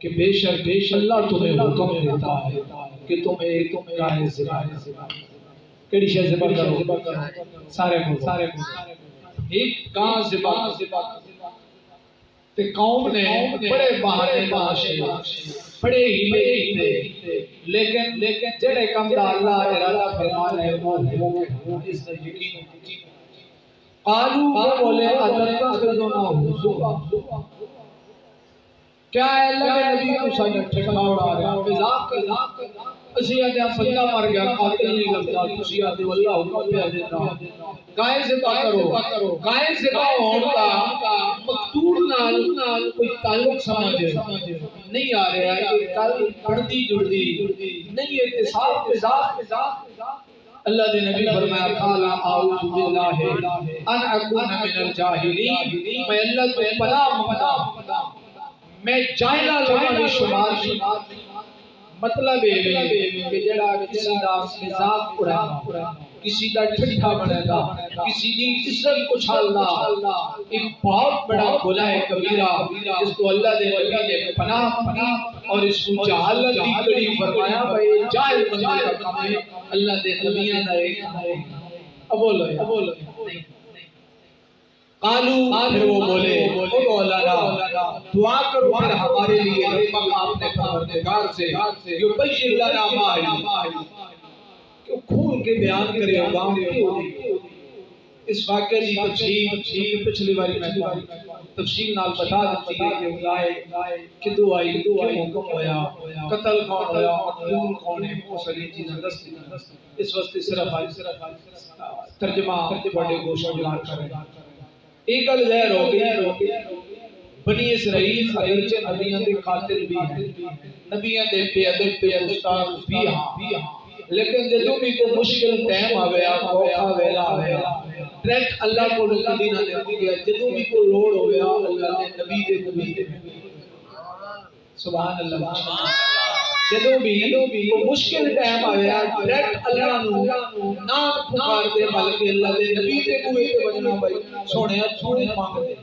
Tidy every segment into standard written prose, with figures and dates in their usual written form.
کہ بے شک اللہ تمہیں حکم دیتا ہے کہ تم ایک گائے ذبح کیڑی شے ذبح کرو، سارے ایک گاں ذبح تے قوم نے بڑے بہانے تاشے بڑے ہیلے کیتے، لیکن جڑے کم دا اللہ ارادہ فرمانا ہے وہ ہو اس کا یقین قالوا وہ بولے اتتخذنا ہزوا، کیا ہے اللہ کے نبی کو سارے ٹھٹا اڑا رہا مذاق اسی آدھے بندہ مر گیا قاتل نہیں لگتا، اسی آدھے اللہ حکم پہ دیتا گائے ذبح کرو، گائے ذبح ہون کا مقتول نال کوئی تعلق سمجھے نہیں آ رہا ہے، یہ کل پڑھتی جڑتی نہیں اتصال مذاق۔ اللہ دے نبی فرمایا قالا اعوذ باللہ ان اکون من الجاہلین، میں اللہ کو پناہ مانگتا میں جاہلہ لوگوں میں شمار، مطلب ہے کہ جڑا کسی دا مذاق اڑانا، کسی دا ٹھٹھا بنے گا، کسی دی عزت اچھالنا، ایک بہت بڑا گناہ کبیرہ جس کو اللہ دے نبی نے پناہ اور اس کو جہالت کی کڑی فرمایا بھائی جاہل بندے کا کام ہے، اللہ دے نبیوں کا ایک ہے۔ اب بولو قالوا پھر وہ بولے ادعو لنا، دعا کرو پھر ہمارے لیے ربک اپنے پروردگار سے یبین لنا ما ہی، کہ کھول کے بیان کرے عوام کو اس واقعے کی تفصیل پچھلی باری میں تفصیل نال بتا دیتی ہے کہ گائے کدو آئی، کیوں حکم ہویا، قتل کون ہویا، مقتول کون ہے، وہ ساری چیزیں دستی اس واسطے صرف ترجمہ بڑے گوشہ گزار کریں۔ ایک گل ظاہر ہو گئی بنی اسرائیل اگرچہ نبیوں کے قاتل بھی ہیں، نبیوں کے بے ادب بے استاد بھی ہیں، لیکن جدوں بھی کوئی مشکل ٹائم آویا اوکھا ویلا آویا ڈائریکٹ اللہ کو مدینہ دے گیا، جدوں بھی کوئی لوڑ ہویا اللہ نے نبی دے سبحان اللہ، جدوں بھی کوئی مشکل ٹائم آیا ڈائریکٹ اللہ نو نام پکار دے بلکہ اللہ دے نبی دے کوئے تے بجنا بھائی سونے مانگ دے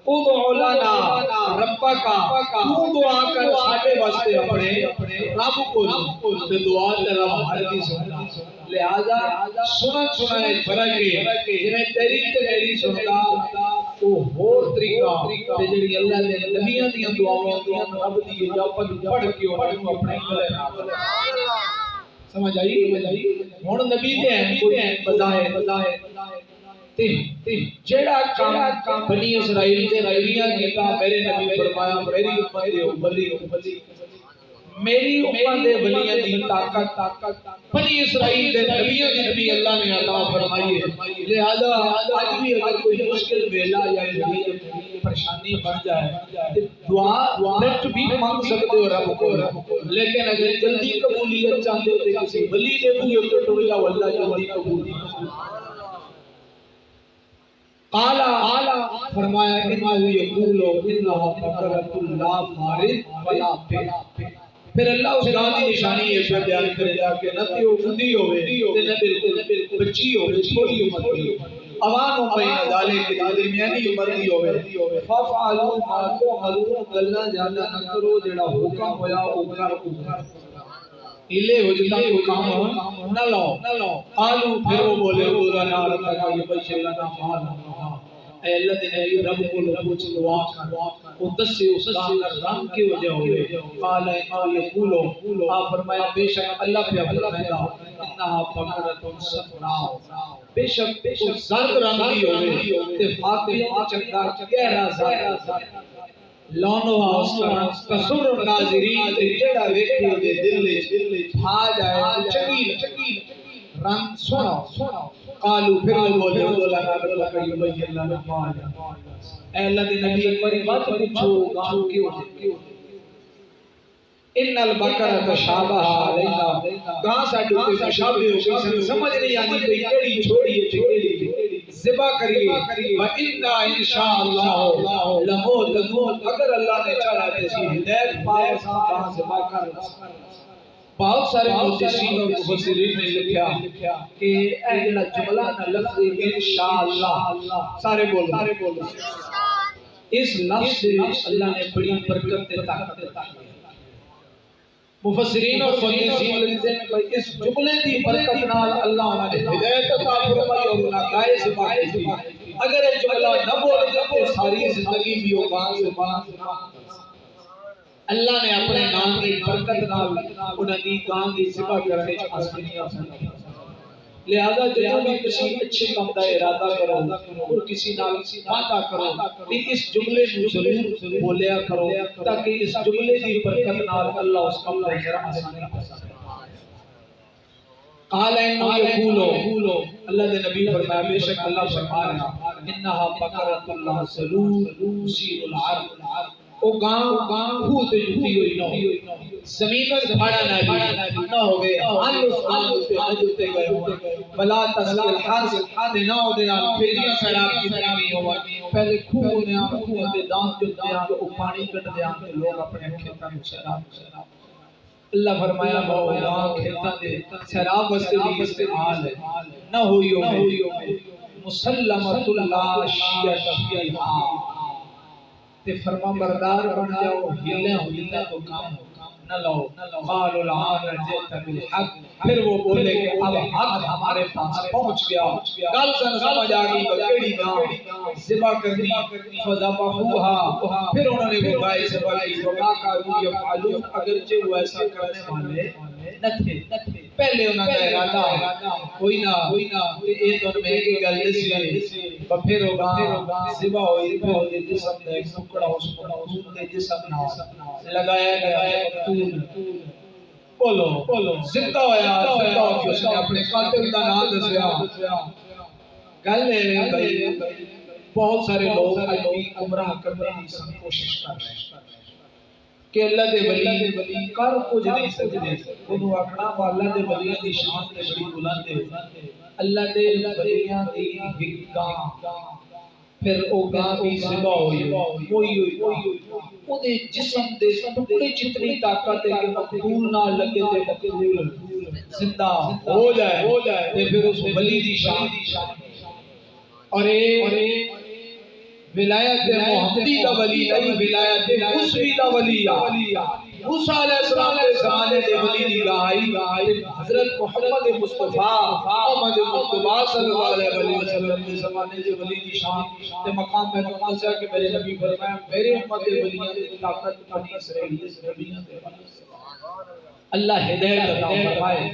ادعو لنا ربک، تو دعا کر ساڈے واسطے اپنے رب کو تے دعا تیرا ہر کی سننا، لہذا سنائے فرق ہے جنہیں تیری تے میری سنتا وہ ہور طریقہ تے جڑی اللہ دے نبیوں دی دعاواں دیاں رب دی اجابت پڑھ کے انہوں اپنے گلے نال سمجھ آئی ہن نبی دے ہیں کوئی بظاہر جیڑا کام بنی اسرائیل دے نبیاں کیتا میرے نبی فرمایا میری امت دے ولی میری امت دے ولیاں دی طاقت بنی اسرائیل دے نبیاں دی نبی اللہ نے عطا فرمائی ہے، لہذا آج بھی اگر کوئی مشکل ویلا یا پریشانی بن جائے دعا نیٹ بھی مانگ سکتے ہو رب کو، لیکن اگر جلدی قبولیت چاہتے ہو تو کسی ولی دے بوئے تو ٹر جاؤ اللہ جلدی قبولیت۔ قالا فرمایا انہو یقولو انہا فقرت اللہ فارد ولا پہ، پھر اللہ اس گاہ کی نشانی یہ پہ بیان کرے گا کہ نہ تیو گندی ہوئے تے نہ بالکل بچی ہوئے چھوڑی عمر ہوئے عوام بین ذالک کے درمیانی عمر دی ہوئے فافعلوا ما تؤمرون گلاں زیادہ نہ کرو جڑا حکم ہویا او کر ہلے ہو جتا کو کام نہ لو قالوا پھر وہ بولے پورا نال کا یہ بشیر لنا مال اے اللہ دے نبی رب کو پوچھ دعا کر او دسے اس کا رنگ کی وجہ ہوئے قال انہو یقولو آپ فرمایا بے شک اللہ پہ فرمایا انہا فقرت صفراء، بے شک زرد رنگ کی ہوئے تے فاقیہ چکا گہرا زرد لونوا اس کا رنگ کسر ناظرین تے جڑا ویکھے دے دل بھا جائے چکیل رنگ سونا۔ قالوا پھر وہ بولے دولا ناللہ کا یبین لنا ما اے اللہ دے نبی ایک باری بات پوچھو گام کیوں ہے ان البقرہ تشابہ علینا گاں ساڈے تے تشابہ ہو گئی سمجھ نہیں آتی کہ کیڑی چھوڑی ہے کیڑی ذبح کریے و انا انشاءاللہ لموتدون اگر اللہ نے چاہا تو اسی ہدایت پائے گاں ذبح کر بہت سارے محدثین اور مفسرین نے لکھا کہ اے جڑا جملہ نہ لفظ انشاءاللہ سارے بولو اس لفظ سے اللہ نے بڑی برکت تے طاقت عطا کی۔ مفسرین اور محدثین لکھتے ہیں کہ اس جملے دی برکت نال اللہ نے ہدایت عطا فرمائی اور ناگائے سے بات کی۔ اگر یہ جملہ نہ بولتے تو ساری زندگی بھی وہ گاں سے بات اللہ نے اپنے نام کی برکت نال انہاں دی گاں دی ذبح کرنے چ آسانیاں فرمائی۔ لہذا جو بھی کسی اچھے کام کا ارادہ کرو اور کسی نال وعدہ کرو کہ اس جملے کو ضرور بولیا کرو تاکہ اس جملے کی برکت نال اللہ اس کام کا ذرا آسانی قال انه يقول اللہ دے نبی فرمایا بے شک اللہ فرما رہا انها بقرۃ اللہ سلول تسیر العرب او گاں بہت جتی ہوئی نہ زمین پر پھاڑا نہ ہو گئے ہم اس گاں سے نجتے گئے بلا تسل الحرس نہ ہو دے نال پھیریاں سیراب کی طرح نہیں ہوا پہلے خوہ نے آپ دے دانت جو دیا تو پانی کٹ دیا کہ لوگ اپنے کھیتاں میں سیراب اللہ فرمایا گاں کھیتاں دے سیراب واسطے بھی استعمال ہے نہ ہوئی ہو مسلمۃ اللہ شیعۃ فیہا تے فرما بردار بن جاؤ ہلے تو کام نہ لو قال العان جئت بالحق پھر وہ بولے کہ اب حق ہمارے پاس پہنچ گیا گل سمجھ آ گئی کیڑی گاں ذبح کرنی فذبحوها پھر انہوں نے وہ گائے ذبح کی وما كانوا يفعلون اگرچہ وہ ایسا کرنے والے نہ تھے پہلے انہوں کا ارادہ کوئی نہ ایک دن میں ایک گل دسی پھر ہوگا ذبح ہوئی پھر جسم دے ٹکڑا اس کو دے جسم نہ لگایا گیا بولو زندہ ہویا زندہ ہو کے اس نے اپنے قاتل کا نام دسیا گل ہے بھائی بہت سارے لوگ ابھی گمراہ کرنے کی کوشش کر رہے ہیں کہ اللہ دے ولی کر کچھ نہیں سکتے انہوں اپنا اللہ دے ولیاں دی شان تے بڑی بلند ہے اللہ دے ولیاں دی حکمت پھر او گاں بھی ذبح ہوئی او دے جسم دے ٹکڑے جتنی طاقت ہے کہ مقبول نہ لگے تے مقبول زندہ ہو جائے تے پھر اس ولی دی شان اور ولایت محمدی دا ولی نہیں ولایت موسوی دا ولی موسیٰ علیہ السلام کے زمانے دے ولی دی گائی حضرت محمد مصطفیٰ محمد مصطفیٰ صلی اللہ علیہ وسلم کے زمانے دے ولی دی شان تے مقام میں مقدس ہے کہ میرے نبی فرمایا میرے امت دے ولیاں دی طاقت بنی اسرائیل سے نبیوں دے اللہ ہدایت عطا فرمائے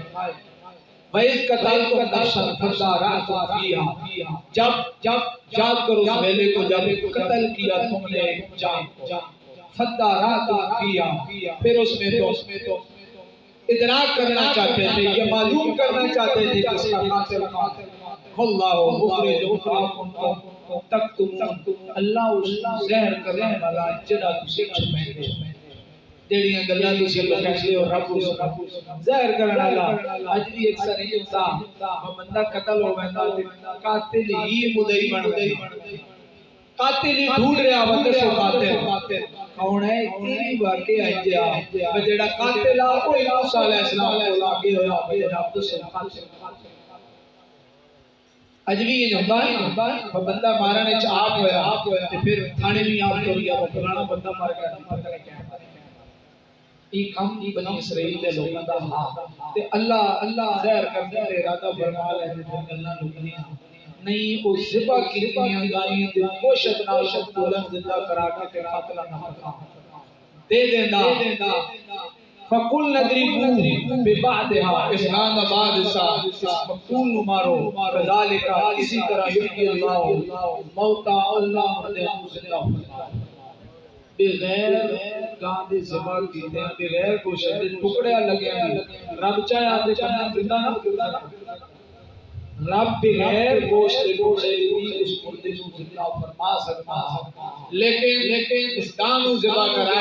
وَإِذْ قَتَلْتُمْ نَفْسًا فَادَّارَأْتُمْ فِيهَا جب یاد کرو اس ویلے کو جب قتل کیا تم نے جان کو فَادَّارَأْتُمْ فِيهَا پھر اس میں تو ادراک کرنا چاہتے تھے یا معلوم کرنا چاہتے تھے کہ اس کا قاتل اللہ مخرج ما تکتمون اللہ اس زہر کرنے والا جڑا تسی چھپائیں جڑیاں گلاں تسی لکھتے ہو رب اس ظاہر کرنے والا اج بھی اکثر نہیں ہوتا بندہ قتل ہو ویندا قاتل ہی مدعی بن گئی قاتل ہی ڈھونڈ رہا وقت سے قاتل کون ہے یہ واقعہ ہے جڑا قاتل آ کوئی موسیٰ علیہ السلام کو لاگے ہویا بھئی رب سے قاتل اج بھی یہ ہوتا ہے بندہ مارنے چ آپ ہویا تے پھر تھانے بھی آپ تو گیا فلانا بندہ مر گیا پتہ نہیں کیا ایک ہم بنی اسرائیل دے لوگاں دا ہاں تے اللہ ظاہر کرنے دے ارادہ فرما لے تے گلاں لوکیاں نہیں او ذبح کیتیاں گائیاں تے کوشش نال بلند زندہ کرا کے تے قاتل نہ دے دیندا فقل نضربوه ببعضها اس نام بعد سا مقتول نو مارو كذلك اسی طرح یحیی اللہ موتا اللہ مردے زندہ بغیر گاں دے ذبح کیتے بغیر کوشش دے ٹکڑے لگے رب چاہیا تے کنا زندہ نہ رب بغیر گوشت ٹکڑے بھی اس مردے کو زندہ فرما سکتا لیکن اس گاں نو ذبح کرا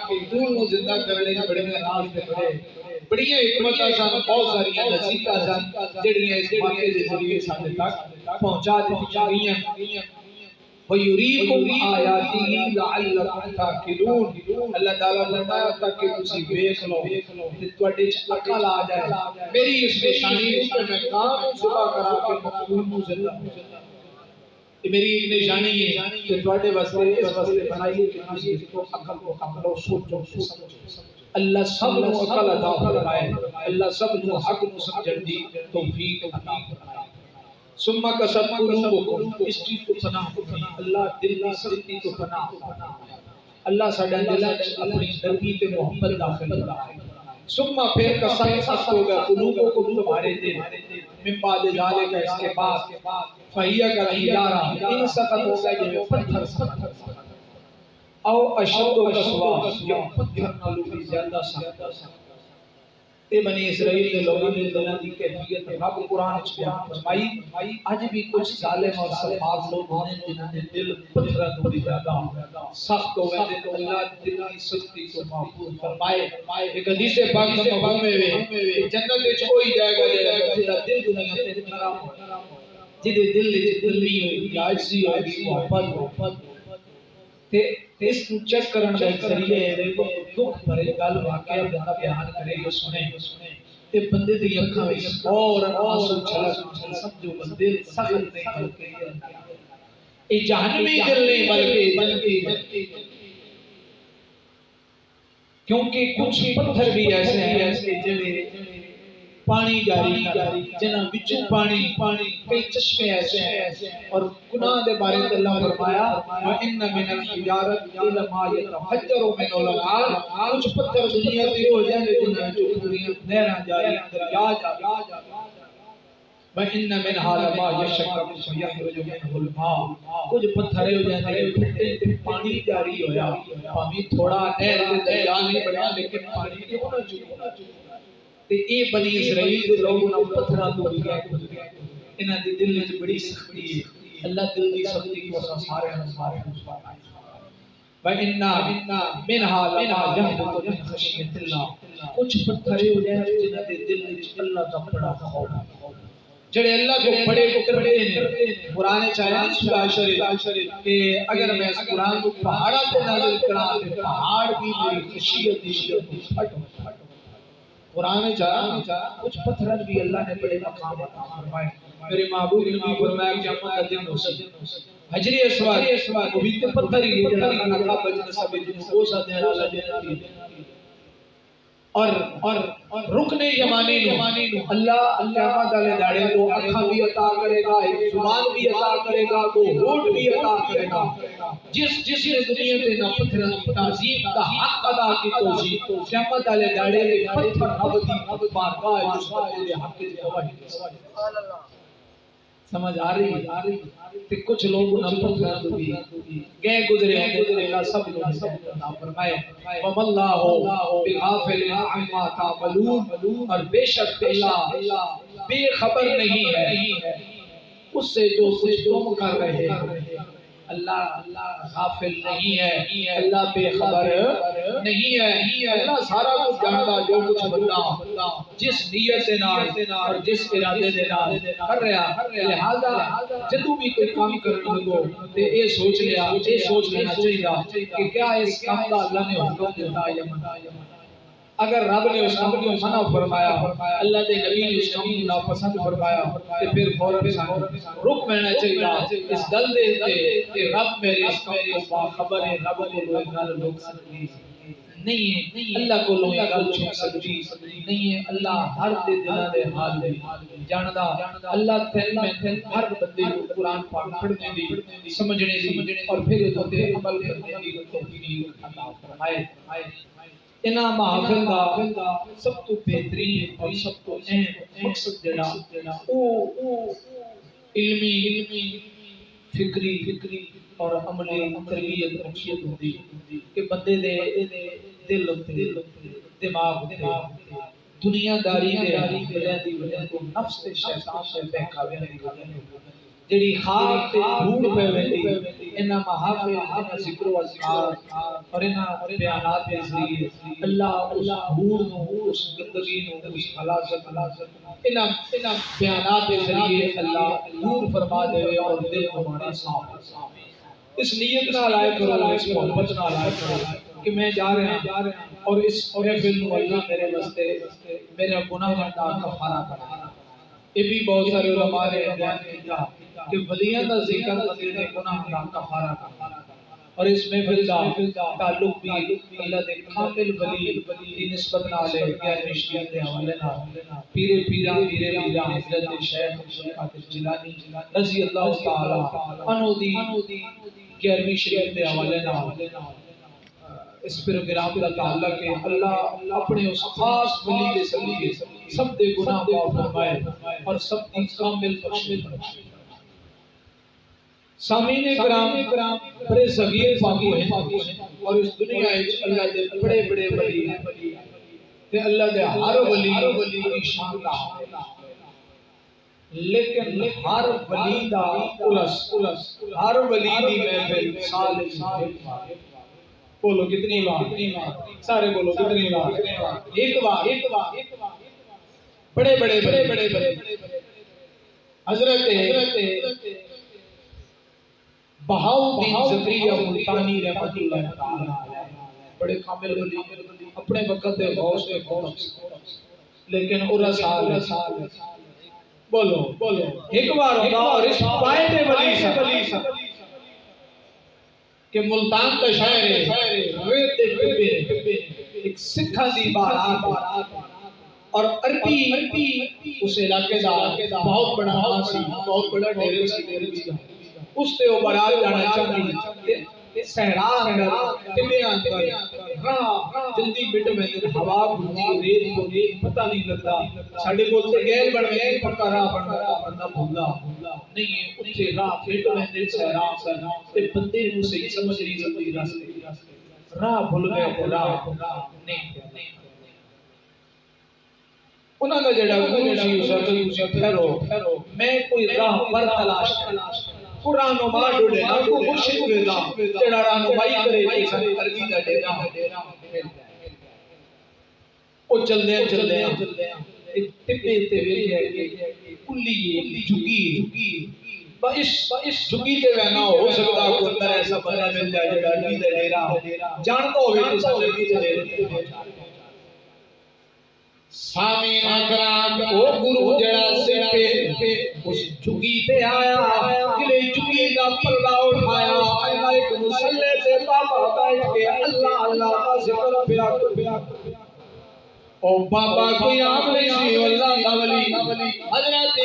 کے دول نو زندہ کرنے کے بڑے راز تے بڑی حکمت سان بہت ساری نصیحتاں سان جڑیاں اس واقعے دے ذریعے ساڈے تک پہنچا دتیاں گئیاں وَيُرِيكُمْ آيَاتِهِ لَعَلَّكُمْ تَعْقِلُونَ اللہ تعالیٰ فرمایا تاکہ تسی دیکھ لو تے تواڈے وچ عقل آ جائے میری اس نشانی اس میں کام ذبح کرا کے مقبول نو زندہ یہ میری ایک نشانی ہے کہ تواڈے واسطے اس واسطے بنائی کہ تسی اس کو عقل و سوچو سمجھو اللہ سب نو عقل عطا فرمائے اللہ سب نو حق نو سمجھن دی توفیق عطا فرمائے ثم قصد قلوبکم اس چیز کو پناہ اللہ دل کی سختی کو پناہ اللہ ساڈا دل اپنی نبی تے محبت داخل فرمائے ثم پھر قصد ہوگا قلوبکم تمہارے دل من بعد ذالک اس کے بعد فہیا کا ہجارہ ان سخت ہوگا یہ پتھر سخت او اشد و قسوا یا پتھر نالو بھی زیادہ سخت اے بنی اسرائیل کے لوگوں نے دلوں کی کیفیت رب قرآن وچ بیان فرمائی اج بھی کچھ ظالم اور سفاک لوگ ہیں جنہاں دے دل پتھراں تو بھی زیادہ سخت ہوئے تے تو اللہ دل کی سختی کو محفوظ فرمائے ایک حدیث پاک میں مفہوم ہے جنت وچ کوئی جائے گا جڑا دل دنیا تے خراب ہو جدے دل وچ دلی ہوئی عاجزی ہوئی محبت تے اس چیک کرن دا ذریعہ ہے کہ دکھ بھرے گل واقعہ بندہ بیان کرے گا سنے تے بندے دی اکھاں وچ فوراً آنسو چھلک سمجھو بندے سخت نہیں بلکہ اے جہنمی دل نہیں بلکہ کیونکہ کچھ پتھر بھی ایسے ہیں جڑے پانی جاری جنہاں وچوں پانی کئی چشمے ایسے ہیں اور گناہ دے بارے میں اللہ فرمایا وَإِنَّ مِنَ الْحِجَارَةِ إِلَى مَا يَتَفَجَّرُ مِنْهُ الْأَنْهَارُ کچھ پتھر دنیا تے ہو جاندے جنہاں جو پوریاں نہراں جاری دریا جاری وَإِنَّ مِنْهَا لَمَا يَشَقَّقُ فَيَخْرُجُ مِنْهُ الْمَاءُ کچھ پتھر ہو جاندے پھٹے تے پانی جاری ہویا پانی تھوڑا نہر تے دریا نہیں بنیا لیکن پانی تے ہونا چاہیے تے اے بنی اسرائیل دے لوگ نہ پتھراں تو گئے انہاں دے دل وچ بڑی سختی ہے اللہ دل دی سختی کو سارے محفوظ فرمائے وَإِنَّا مِنْهَا لَمَا يَهْبِطُ مِنْ خَشْيَةِ اللَّهِ کچھ پتھر ہو جائیں جنہاں دے دل وچ اللہ دا بڑا خوف جڑے اللہ کو بڑے ڈرتے ہیں قرآن چاہے سورہ شریف کہ اگر میں اس قرآن کو پہاڑاں تے نازل کراں تے پہاڑ بھی میری خشیت دی پھٹ قرآن چاہا کچھ پتھر بھی اللہ نے بڑے مقام عطا فرمائے میرے محبوب نبی فرمایا کہ قیامت کا دن ہوسی حجر اسود وہ بھی تے پتھر ہی جڑا کھا بچ سب جن کو سا دے اللہ جنتی اور رکن یمانی نو اللہ قیامت والے داڑے کو آنکھاں بھی عطا کرے گا زبان بھی عطا کرے گا کو ہونٹ بھی عطا کرے گا جس نے دنیا تے نہ پتھر تعظیم کا حق ادا کی توجیہ قیامت والے داڑے میں پتھر رب دی بارگاہ جس دے حق دی گواہی سبحان اللہ سمجھ آ رہی تے کچھ لوگ نہ پتھر تو بھی گئے گزرے اللہ سب لوگ عطا فرمائے وم اللہ بغافل عما تعملون اور بے شک اللہ بے خبر نہیں ہے اس سے جو کچھ تم کر رہے ہو اللہ غافل نہیں ہے اللہ بے خبر نہیں ہے اللہ سارا کچھ جانتا جو کچھ بندہ جس نیت سے نال اور جس ارادے دے نال کر رہا لہذا جدوں بھی کوئی کام کرنے لگو تے اے سوچ لینا چاہیے کہ کیا اس کام کا اللہ نے حکم دیتا یا منع اگر رب نے اس کام کو منع فرمایا اللہ دے نبی نے اس کام کو ناپسند فرمایا تے پھر فوراً رک لینا چاہیے اس گل دے کہ رب میرے اس کام کو باخبر ہے رب کو لوگ گل روک سکتی نہیں ہے اللہ کو لوگ گل چھوڑ سکتی نہیں ہے اللہ ہر دے دلاں دے حال دے جاندا اللہ تیل میں ہر بندے کو قرآن پاک پڑھنے دی سمجھنے دی اور پھر اس تے عمل کرنے دی توفیق عطا فرمائے انہاں محافل دا سب تو بہترین اور سب تو اہم مقصد جڑا او علمی فکری اور عملی تربیت مقصد ہوندی کہ بندے دے دل دماغ دنیا داری دے وجہ تو نفس تے شیطان تے بہکاوے نہیں جڑی خاک تے دھوڑ پہ ویندی انہاں محافل انہاں ذکر و اذکار اور انہاں بیانات دے ذریعے اللہ اس دھوڑ نو اس گندگی نو اس خلاصت انہاں بیانات دے ذریعے اللہ نور فرما دے اور دل ہمارا صاف اس نیت نال آئے کرو اس محبت نال آئے کرو کہ میں جا رہا ہوں اور اس محفل نو اللہ میرے واسطے میرے گناہاں دا کفارہ کرے یہ بھی بہت سارے علماء نے بیان کیا کہ ولیاں کا ذکر بندے نے گناہ کا کفارہ کرتا اور اس محفل کا تعلق بھی اللہ دے کامل ولی دی نسبت نال ہے کہ نشیات دے حوالے نال پیرے پیرا حضرت شیخ عبد القادر جیلانی رضی اللہ تعالی عنہ دی 11ویں شریف دے حوالے نال اس پروگرام کا تعلق ہے اللہ اپنے اس خاص ولی دے ذریعے سب دے گناہ معاف فرمائے اور سب دی کامل بخشش فرمائے۔ سامعین کرام بڑے صغیر پاکی ہیں اور اس دنیا وچ اللہ دے بڑے بڑے ولی ہیں تے اللہ دے ہر ولی دی شان دا لیکن ہر ولی دا عرس ہر ولی دی محفل سال وچ بولو کتنی بار سارے بولو کتنی بار ایک بار بڑے حضرت بہاؤالدین زکریا ملتانی رحمت اللہ تعالی بڑے کامل ولی اپنے وقت دے غوث دے غوث لیکن عرس سال بولو ایک بار ہوتا اور اس پائے دے ولی سا کہ ملتان کا شہر ہے ریت دے ایک سکھا دی بارات اور عربی اس علاقے دا بہت بڑا آسی بہت بڑا ڈیرے سی اس تے وہ بارات جانا چاہتی سہرا اندر تبیاں اندر راہ جلدی بٹ میں ہوا گھومتی ریت کو پتہ نہیں لگتا ساڑھے کو سے گیر بڑھ میں پکا راہ بندہ بھولا نہیں ہے اتھے راہ بٹ میں سہرا اندر تے بندے مجھ سے سمجھ نہیں سکتی راستے راہ بھول گئے تو راہ نہیں انہوں نے جڑا گرو سی اسے پھیرو میں کوئی راہ پر تلاش قرآن و ماں ڈوڑے نا کو مرشد ویدا جڑا رہنمائی کرے جیسا عربی دا ڈیرا او چل دے ایک ٹپے تے ویکھے کلی جھگی اس جھگی تے وینا ہو سکتا کو اندر ایسا بندہ مل جائے جڑا عربی دا ڈیرا جانتا ہوئے تو سب عربی دا ڈیرا سامین اکرام او گرو جڑا سکھے اس جھگی تے آیا کلے جھگی دا پردہ اٹھایا اللہ ایک مسلح سے بابا بیٹھ کے اللہ کا ذکر پیا او بابا کوئی عام نہیں سی اللہ کا ولی حضرت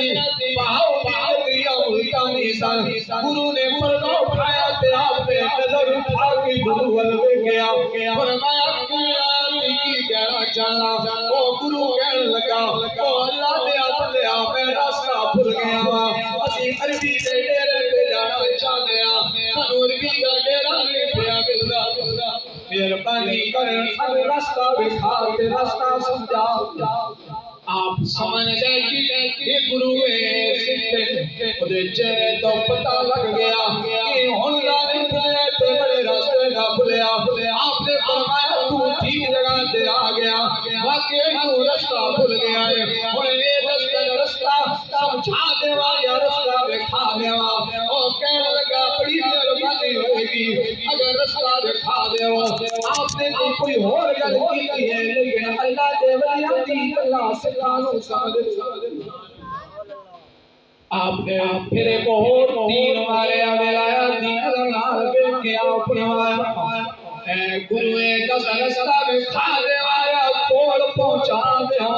بہاؤالدین ملتانی سان گرو نے پردہ اٹھایا تے آپ نے نظر اٹھا کے گرو ولوے گیا فرمایا کی کہنا چاہنا او گرو کہنے لگا او اللہ نے اپنے آپ میں راستہ بھول گیا اسی عربی دے ڈیرے پہ جانا چاہنے سانو عربی دا ڈیرا نہیں پیا ملدا مہربانی کر سانو راستہ دکھا تے راستہ سمجھا آپ سمجھ گئے کہ یہ گرو سکھے خودے چہرے تو پتہ لگ گیا کہ ہن نہیں بھولے تے بڑے راستے نہ بھولیا آپ نے فرمایا تو ٹھیک جگہ تے آ گیا واقعی تو رستہ بھول گیا ہے اور یہ رستہ سمجھا دیوا یا رستہ دکھا دیوا او کہنے لگا بڑی مہربانی ہوئے گی اگر رستہ دکھا دیو آپ نے تو کوئی اور گل کی ہے لیکن اللہ دے ولیاں دی اللہ سکھانو سمجھ آپ نے پھر ایک اور دین مارے آویلایا دین نال بیٹھ کے آپ نوایا اے گروے کا رستہ دکھا دیوایا توڑ پہنچا دیا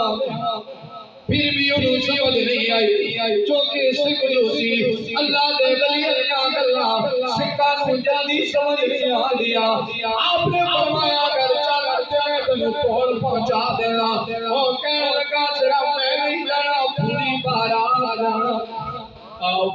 پھر بھی انہوں سمجھ نہیں آئی جو کہ سکھ جو سی اللہ دے ولی اللہ سکھا نو جانی سمجھ نہیں آ دیا آپ نے فرمایا اگر چاہتے ہیں تو توڑ پہنچا دینا وہ کہنے لگا صرف میں نہیں جانا پوری بارا جانا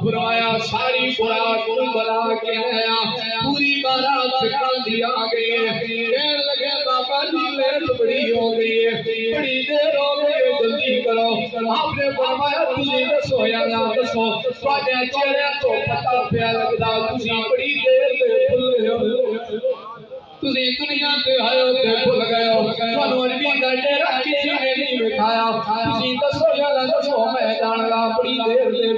فرمایا ساری خوراک بلا کے لیا پوری بارات سکھل دیا گئی کہنے لگے بابا جی لیٹ بڑی ہو گئی ہے بڑی دیر ہو گئی ہے جلدی کرو آپ نے فرمایا تجھے دسو یا نہ دسو تواڈے چہرے تو پتہ پیا لگدا تسی بڑی دیر تے بھولے ہو تسی دنیا تے آئے تے بھول گئے ہو تانوں عربی دا ڈیرا کسی نے نہیں بٹھایا تسی دسو یا نہ دسو میں جان لا بڑی دیر تے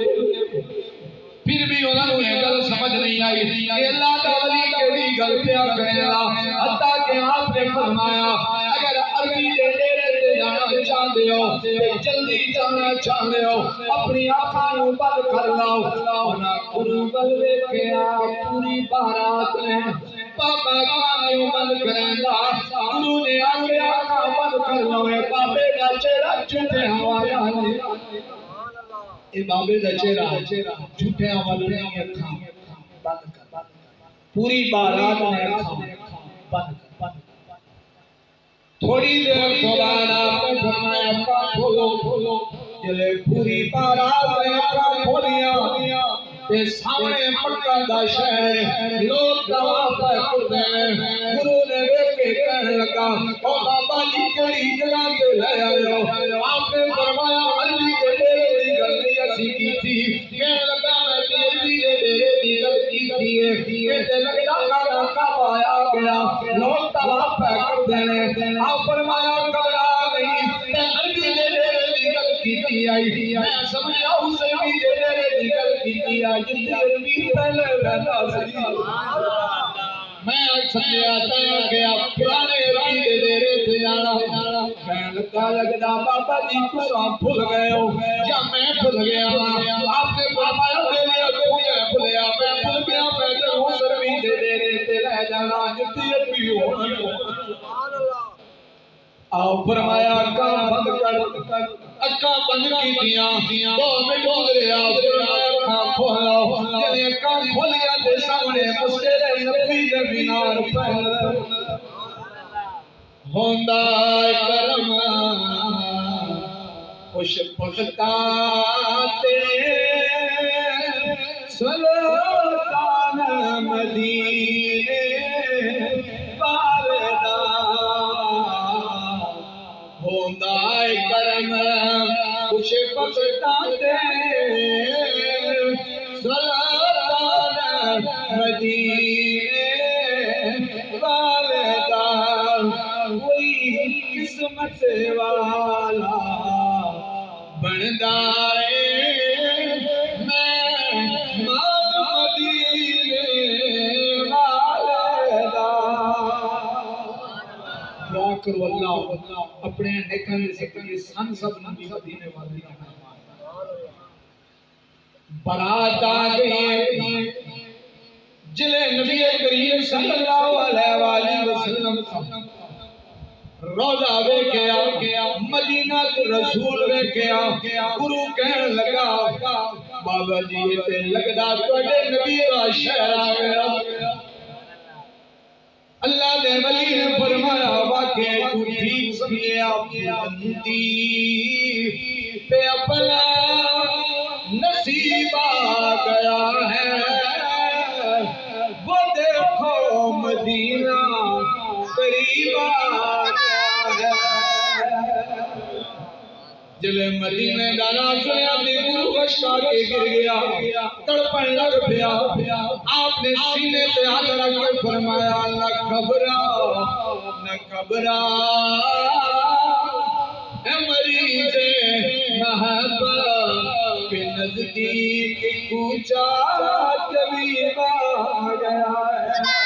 پھر بھی انہوں نے یہ گل سمجھ نہیں آئی کہ اللہ کا ولی کیڑی گل پیا کرے گا حتیٰ کہ آپ نے فرمایا اگر عربی دے ڈیرے تے جانا چاہتے چاہتے ہو جلدی جانا چاہتے ہو اپنی آنکھوں بند کر لاؤ انا گرو بل ویکھیا پوری بارات نے بابا کانوں بند کرنا گرو نے آگے آنکھاں بند کر لو بابے دا چہرہ جھوٹے حوالہ نے اے بابے دا چہرہ جھوٹے حوالے نے اکھاں بند کر پوری بارات نے اکھاں بند کر تھوڑی دیر کے بعد آپ نے فرمایا اکھاں کھولو جلے پوری بارات نے اکھاں کھولیا تے سامنے مکہ دا شہر لوگ طواف کرتے ہیں گرو نے ویکھ کے کہنے لگا او بابا جی کیڑی جگہ تے لے آئے ہو آپ نے فرمایا علی کے ڈیرے دی گل نہیں اسی کیتی کہنے لگا میں علی کے ڈیرے دی گل کیتی ہے تے لگا کھانا کعبہ آ گیا لوگ طواف کرتے ہیں آپ فرمایا گھبرا نہیں تے علی کے ڈیرے دی گل کیتی آئی میں سمجھا حسین کے ڈیرے دی گل کیتی آئی جتنی پہلے رہتا سی میں سمجھا تھا کہ آپ پرانے ربی دے ڈیرے تے جانا میں لگتا بابا جی تساں بھول گئے ہو یا میں بھول گیا آپ نے فرمایا میرے اگوں میں بھولیا میں بھول گیا میں تے ربی دے ڈیرے تے لے جانا جتنی ربی ہو آپ فرمایا اکھاں بند کر اکھاں بند کیتیاں 2 منٹ گزرے آپ فرمایا اکھاں کھولا جلے اکھاں کھولیا تے سامنے مسجد نبی دے مینار پہل ہوندا کرم خوش بختا تے سلطان مدینے والدا ہوندہ کرم خوش بختا تے سلطان مدینے والدا کوئی قسمت والا بندا میں مدینے والدا دعا کرو اللہ اپنے نیکاں دے ذکر سن سب نبی مدینے والے برات آ گئی جلے نبی کریم صلی اللہ علیہ وآلہ وسلم روضہ ویکھیا مدینہ تو رسول ویکھیا گرو کہن لگا بابا جی تے لگدا تواڈے نبی دا شہر آ گیا اللہ نے ولی نے فرمایا واقعہ تو ٹھیک سمجھیا بندی پہ اپنا نصیب آ گیا ہے وہ دیکھو مدینہ قریب آ گیا ہے جلے مدینے دانا سنیا دی گرو غشا کے گر گیا تڑپن لگ پیا آپ نے سینے تے ہاتھ رکھ کے فرمایا نہ گھبرا اے مریض محبت کے نزدیک پوچھا طبیب آ گیا ہے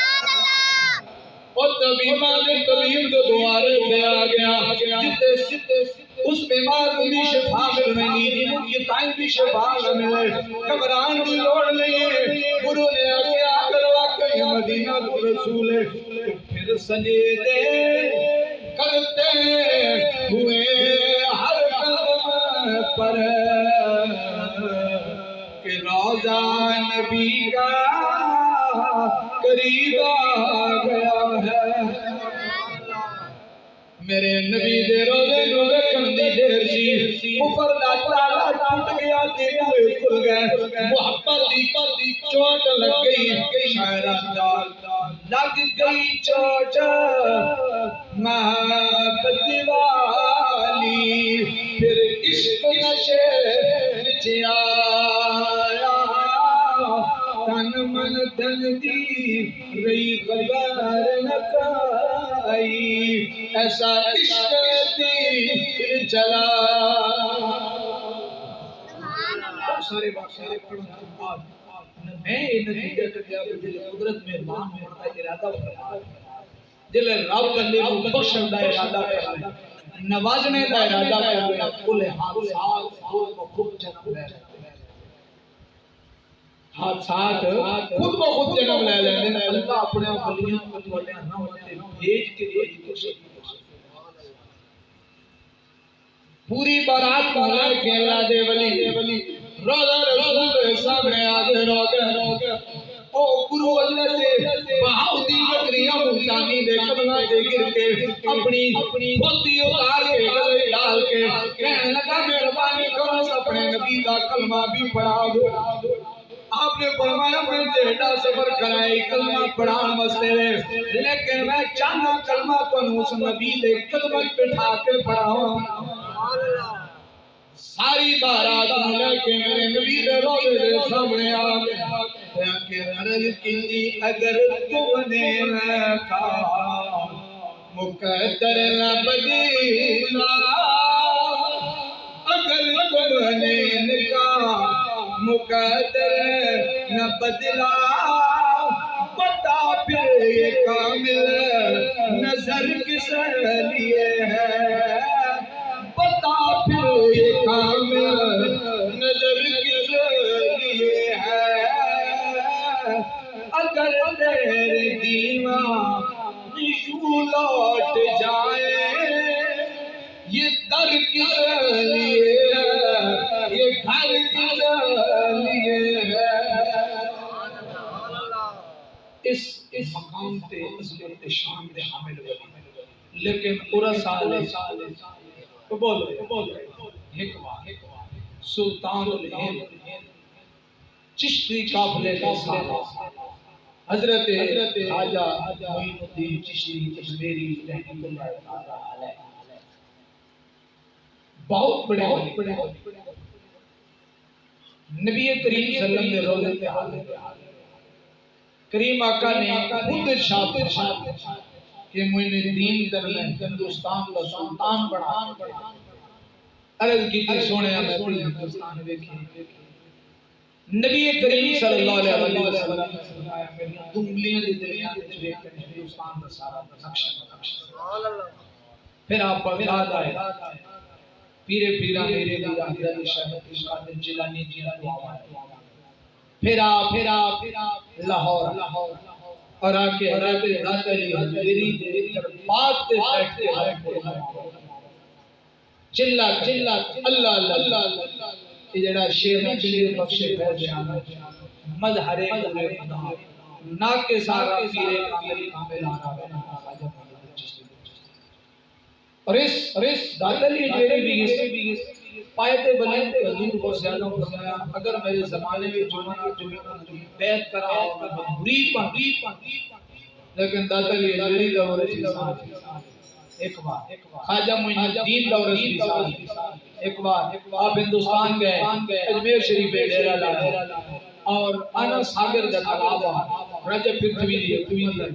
اور طبیب دو دوارے پہ آ گیا جتے اس بیمار کو بھی شفا ملنی جن کی تائیں بھی شفا نہ ملے گھبران کی لوڑ نہیں ہے گرو نے آگے آ کر واقعی مدینہ کو رسول ہے پھر سجدے کرتے ہوئے ہر قدم پر کہ روضہ نبی کا قریب آ گیا ہے میرے نبی دے روزے نو ویکھن دی دیر سی اوپر دا تالا ٹوٹ گیا تے ہوئے کھل گئے محبت دی چوٹ لگ گئی شاعرہ لگ گئی چوٹ محبت والی پھر عشق نشے وچ آیا تن من دل دی رہی غبار نہ کائی ایسا عشق دی چلا سارے باقی پڑھن کے بعد میں یہ نتیجہ کیا کہ دل قدرت میں مان ہوتا ارادہ فرما دل رب نے بخشن دا ارادہ فرمایا نوازنے کا ارادہ کر کل حادثات کو خود جنم لے حادثات خود کو خود جنم لے لیندے نے اللہ اپنے ولیاں کو تواڈے نام تے بھیج کے پوری بارات کو لے کے اللہ دے ولی روزہ رسول کے سامنے آتے روگے او گرو حضرت بہاؤدین بکریہ ملتانی دے قدمہ دے گر کے اپنی بھوتی اتار کے گلے ڈال کے کہنے لگا مہربانی کرو اپنے نبی کا کلمہ بھی پڑھا دو آپ نے فرمایا میں ڈیڑھا سفر کرائی کلمہ پڑھان مسئلے لیکن میں چاہنا کلمہ کو اس نبی دے قدمہ بٹھا کے پڑھاؤں ساری بارات لے کے میرے نبی دے روزے دے سامنے آ گیا کہ عرض کی اگر تم نے کہا مقدر نہ بدلا اگر تم نے کہا مقدر نہ بدلا بتا پھر یہ کامل نظر کس لیے ہے بتا پھر یہ کامل نظر کس لیے ہے اگر تیرے دیوان یوں لوٹ جائے یہ در کس لیے ہے یہ گھر کس لیے ہے اس مقام تے عظمت شان دے حامل ولی لیکن عرس آلے تو بولو حکمہ سلطان الہند چشتی قافلے کا سالہ حضرت خواجہ معین الدین چشتی اجمیری رحمۃ اللہ تعالی علیہ بہت بڑے نبی کریم صلی اللہ علیہ وسلم کے روزے کریم آقا نے خود ارشاد کہ معین الدین ترین ہندوستان کا سلطان بنا عرض کی تھی سونے میں پوری ہندوستان دیکھی نبی کریم صلی اللہ علیہ وسلم نے فرمایا میری انگلیاں دی درمیان وچ دیکھ کے ہندوستان کا سارا نقشہ سبحان اللہ پھر آپ بغداد آئے پیرے پیرا میرے پیرا حضرت شیخ قادر جیلانی جی دعا پھر آپ لاہور اور آکے حضرت ذات علی حضوری دے دربار تے بیٹھتے ہیں چلا اللہ اللہ یہ جڑا شیر میں چلے بخشے پہنچے آنا مظہرے خدا نا کے سارا پیرے کامل آنا اور اس ذات علی حضوری بھی پایتے بلند حضور کو زیادہ فرمایا اگر میرے زمانے میں جمعہ بیعت کرا ہوگا مرید پا لیکن داتا علی حضوری دور سے ایک بار خواجہ معین الدین دور سے ایک بار آپ ہندوستان گئے اجمیر شریف ڈیرہ لائے اور آنا ساگر دا تالاب راجہ پرتھوی دی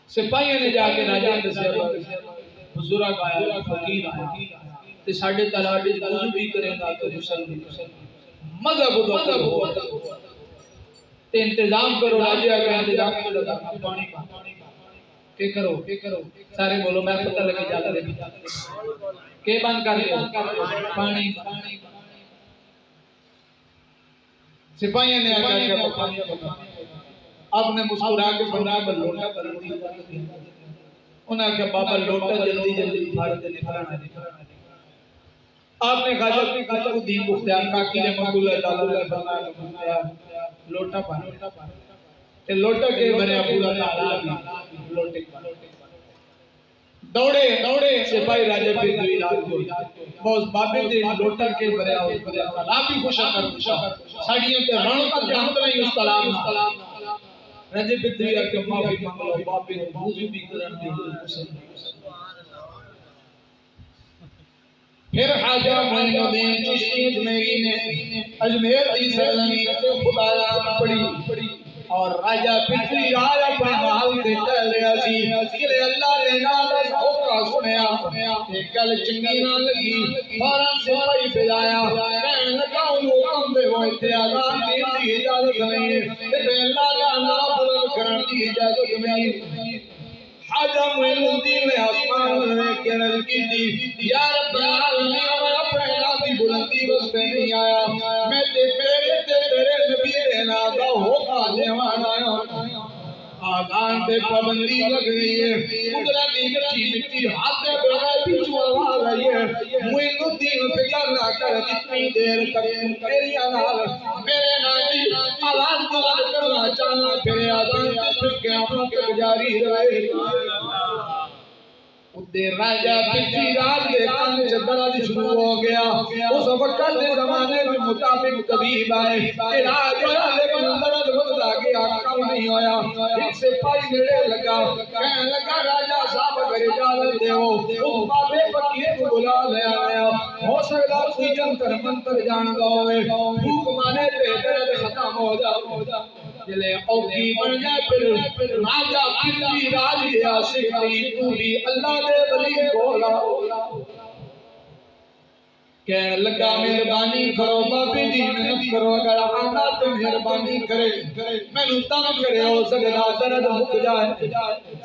سپاہیوں نے جا کے راجہ بزرگ آیا فقیر آیا تے ساڑھے تلاڈے وضو بھی کریں گا تو غسل بھی مذہب ہو تے انتظام کرو راجہ کا انتظام کرو پانی کہ کرو سارے بولو میں پتہ لگے جاتا دے کہ بند کر دے پانی سپاہیوں نے آگا کیا پانی آپ نے مسکرا کے بنا کر لوٹا کر دی انہوں نے کہا بابا لوٹا جلدی بھارت نکلنا آپ نے خواجہ الدین بختیار کاکی نے مقبول اللہ فرمایا لوٹا پانی تے لوٹا کے بھریا پورا تالاب لوٹے دوڑے سپاہی راجہ پرتھوی راج کو بہت بابے دے لوٹا کے بھریا تالاب بھی خوشا کر ساڑیوں تے رونقاں تے ہم نہیں اس تالاب راجہ پرتھوی کے معافی مانگو بابے نے وضو بھی کرن دی پھر خواجہ معین الدین چشتی اجمیری نے اجمیر دی سرزمین تے خدایا پڑھی اور راجہ پرتھوی راج اپنے محل تے چل رہا سی کہ اللہ نے نال ہوکا سنیا ایک گل چنگی نہ لگی فوراً سپاہی بھیجایا کہنے لگا انہوں حکم دے وہ اتنے آزاد دین دی اجازت نہیں تے اللہ کا نام بلند کرن دی اجازت نہیں خواجہ معین الدین نے آسمان میں کے عرض کی تھی یا رب العالمین میں اپنے ذاتی بلندی واسطے نہیں آیا میں تیرے نبی دے نام دا ہوکا دیوان آیا آدان پہ پابندی لگ رہی ہے قدرتی مٹی مٹی ہاتھ بغیر پیچھو آواز آئی ہے معین الدین فکر نہ کر جتنی دیر تک میری آنال میرے ناجی آواز بلند کرنا چاہنا پھر آدان پہ قیامت تک جاری رہے دیر راجہ پچھی راج دے کان سے درد شروع ہو گیا اس وقت دے زمانے میں مطابق طبیب آئے علاج لیکن درد بڑھتا گیا کم نہیں ہویا ایک سے پائی نیڑے لگا کہنے لگا راجہ صاحب اگر اجازت دے ہو اس بابے فقیر کو بلا لے آیا ہو سکتا کوئی جنتر منتر جان گا ہوئے بھوک مانے پہ درد ختم ہو جا جلے اوکی بن جائے پھر راجہ پچھی راج دیا سکتی تو بھی اللہ دے ولی بولا کہنے لگا مہربانی کرو باپی دی محنت کرو اگر آنا تو مہربانی کرے میں نو تم کرے ہو سکتا درد مک جائے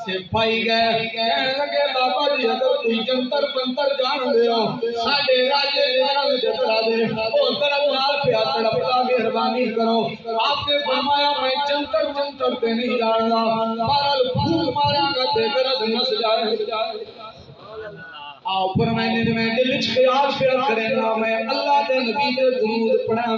سے پائی گئے کہنے لگے بابا جی اگر کوئی جنتر پنتر جان دے ہو ساڑھے راجے دینا میں جترا دے او درد نال پہ تڑپتا مہربانی کرو آپ نے فرمایا میں جنتر پہ نہیں جاننا بارال بھوک مارا گا تے درد نس جائے آؤ فرمائنے میں دلچ خیال کریں گا میں اللہ دے نبی دے درود پڑھاں